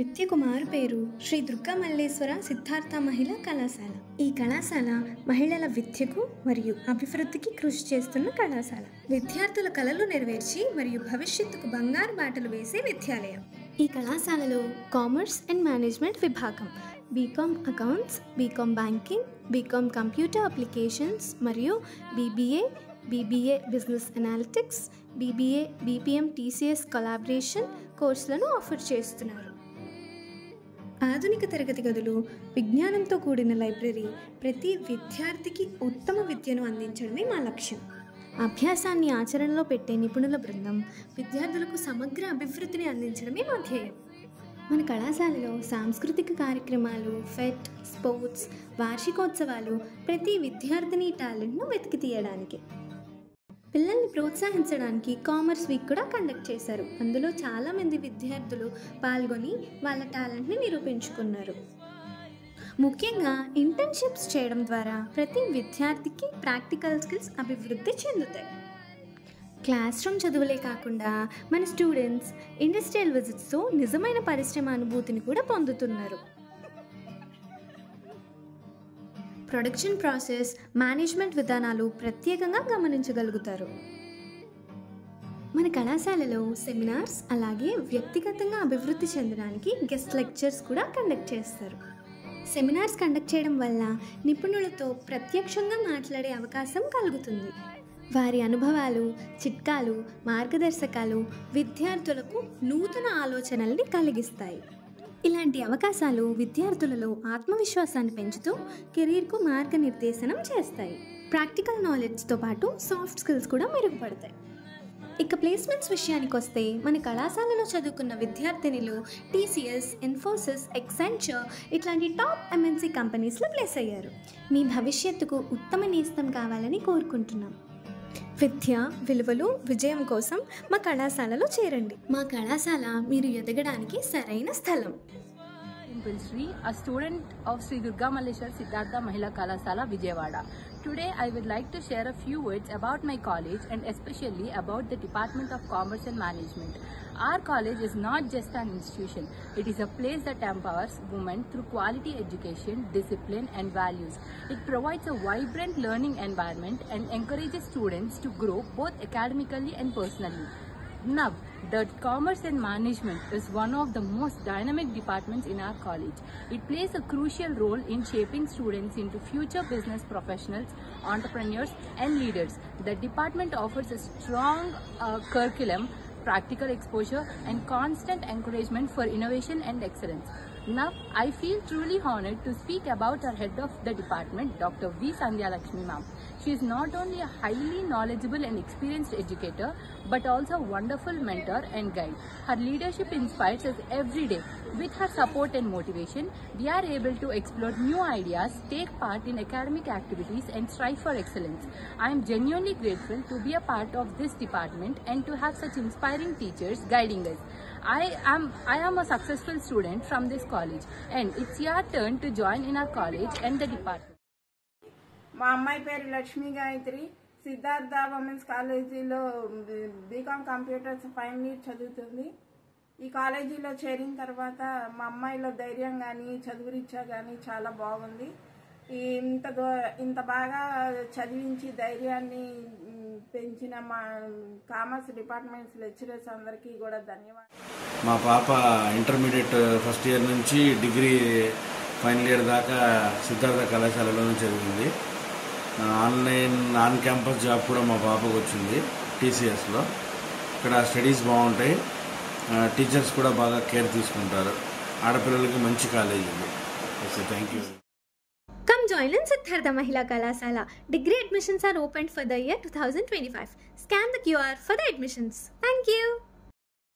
విద్యకు మారు పేరు శ్రీ దుర్గా మల్లేశ్వర సిద్ధార్థ మహిళా కళాశాల. ఈ కళాశాల మహిళల విద్యకు మరియు అభివృద్ధికి కృషి చేస్తున్న కళాశాల. విద్యార్థుల కళలు నెరవేర్చి మరియు భవిష్యత్తుకు బంగారు బాటలు వేసే విద్యాలయం. ఈ కళాశాలలో కామర్స్ అండ్ మేనేజ్మెంట్ విభాగం, BCom accounts, BCom banking, BCom computer applications మరియు BBA business analytics, BBA BPM TCS collaboration కోర్సులను ఆఫర్ చేస్తున్నారు. ఆధునిక తరగతి గదులు, విజ్ఞానంతో కూడిన లైబ్రరీ ప్రతి విద్యార్థికి ఉత్తమ విద్యను అందించడమే మా లక్ష్యం. అభ్యాసాన్ని ఆచరణలో పెట్టే నిపుణుల బృందం విద్యార్థులకు సమగ్ర అభివృద్ధిని అందించడమే మా ధ్యేయం. మన కళాశాలలో సాంస్కృతిక కార్యక్రమాలు, ఫెట్, స్పోర్ట్స్, వార్షికోత్సవాలు ప్రతి విద్యార్థిని టాలెంట్ను వెతికి తీయడానికి, పిల్లల్ని ప్రోత్సహించడానికి కామర్స్ వీక్ కూడా కండక్ట్ చేశారు. అందులో చాలామంది విద్యార్థులు పాల్గొని వాళ్ళ టాలెంట్ని నిరూపించుకున్నారు. ముఖ్యంగా ఇంటర్న్షిప్స్ చేయడం ద్వారా ప్రతి విద్యార్థికి ప్రాక్టికల్ స్కిల్స్ అభివృద్ధి చెందుతాయి. క్లాస్ రూమ్ చదువులే కాకుండా మన స్టూడెంట్స్ ఇండస్ట్రియల్ విజిట్స్తో నిజమైన పరిశ్రమ అనుభూతిని కూడా పొందుతున్నారు. ప్రొడక్షన్ ప్రాసెస్, మేనేజ్మెంట్ విధానాలు ప్రత్యేకంగా గమనించగలుగుతారు. మన కళాశాలలో సెమినార్స్, అలాగే వ్యక్తిగతంగా అభివృద్ధి చెందడానికి గెస్ట్ లెక్చర్స్ కూడా కండక్ట్ చేస్తారు. సెమినార్స్ కండక్ట్ చేయడం వల్ల నిపుణులతో ప్రత్యక్షంగా మాట్లాడే అవకాశం కలుగుతుంది. వారి అనుభవాలు, చిట్కాలు, మార్గదర్శకాలు విద్యార్థులకు నూతన ఆలోచనల్ని కలిగిస్తాయి. ఇలాంటి అవకాశాలు విద్యార్థులలో ఆత్మవిశ్వాసాన్ని పెంచుతూ కెరీర్కు మార్గనిర్దేశనం చేస్తాయి. ప్రాక్టికల్ నాలెడ్జ్తో పాటు సాఫ్ట్ స్కిల్స్ కూడా మెరుగుపడతాయి. ఇక ప్లేస్మెంట్స్ విషయానికి వస్తే మన కళాశాలలో చదువుకున్న విద్యార్థినులు టీసీఎస్, ఇన్ఫోసిస్, ఎక్సెంచర్ ఇట్లాంటి టాప్ ఎంఎన్సీ కంపెనీస్లో ప్లేస్ అయ్యారు. మీ భవిష్యత్తుకు ఉత్తమ నేస్తం కావాలని కోరుకుంటున్నాం. విద్య, విలువలు, విజయం కోసం మా కళాశాలలో చేరండి. మా కళాశాల మీరు ఎదగడానికి సరైన స్థలం. Sri, a student of Sri Durga Malleshwara Siddhartha Mahila Kalasala, Vijayawada. Today I would like to share a few words about my college and especially about the Department of Commerce and Management. Our college is not just an institution. It is a place that empowers women through quality education, discipline and values. It provides a vibrant learning environment and encourages students to grow both academically and personally. Now, the Commerce and Management is one of the most dynamic departments in our college. It plays a crucial role in shaping students into future business professionals, entrepreneurs and leaders. The department offers a strong curriculum, practical exposure and constant encouragement for innovation and excellence. Now, I feel truly honored to speak about our head of the department, Dr. V. Sandhya Lakshmi ma'am. She is not only a highly knowledgeable and experienced educator, but also a wonderful mentor and guide. Her leadership inspires us every day. With her support and motivation, we are able to explore new ideas, take part in academic activities and strive for excellence. I am genuinely grateful to be a part of this department and to have such inspiring teachers guiding us. I am a successful student from this college and it's your turn to join in our college and the department. మా అమ్మాయి పేరు Lakshmi Gayatri. Siddhartha women's కాలేజీలో BCom computers final year చదువుతుంది. ఈ కాలేజీలో చేరిన తర్వాత మా అమ్మాయిలో ధైర్యం కానీ చదువురీత్యా కానీ చాలా బాగుంది. ఇంత బాగా చదివించి ధైర్యాన్ని పెంచిన మా కామర్స్ డిపార్ట్మెంట్స్ లెక్చరర్స్ అందరికీ కూడా ధన్యవాదాలు. మా పాప ఇంటర్మీడియట్ ఫస్ట్ ఇయర్ నుంచి డిగ్రీ ఫైనల్ ఇయర్ దాకా సిద్ధార్థ కళాశాలలోనే చదివింది. ఆన్ క్యాంపస్ జాబ్ కూడా మా పాపకు వచ్చింది టీసీఎస్లో. ఇక్కడ స్టడీస్ బాగుంటాయి, టీచర్స్ కూడా బాగా కేర్ తీసుకుంటారు. ఆడపిల్లలకి మంచి కాలేజ్ ఇది. Thank you. Come join in Siddhartha Mahila Kalasala. Degree admissions are opened for the year 2025. Scan the QR for the admissions. Thank you.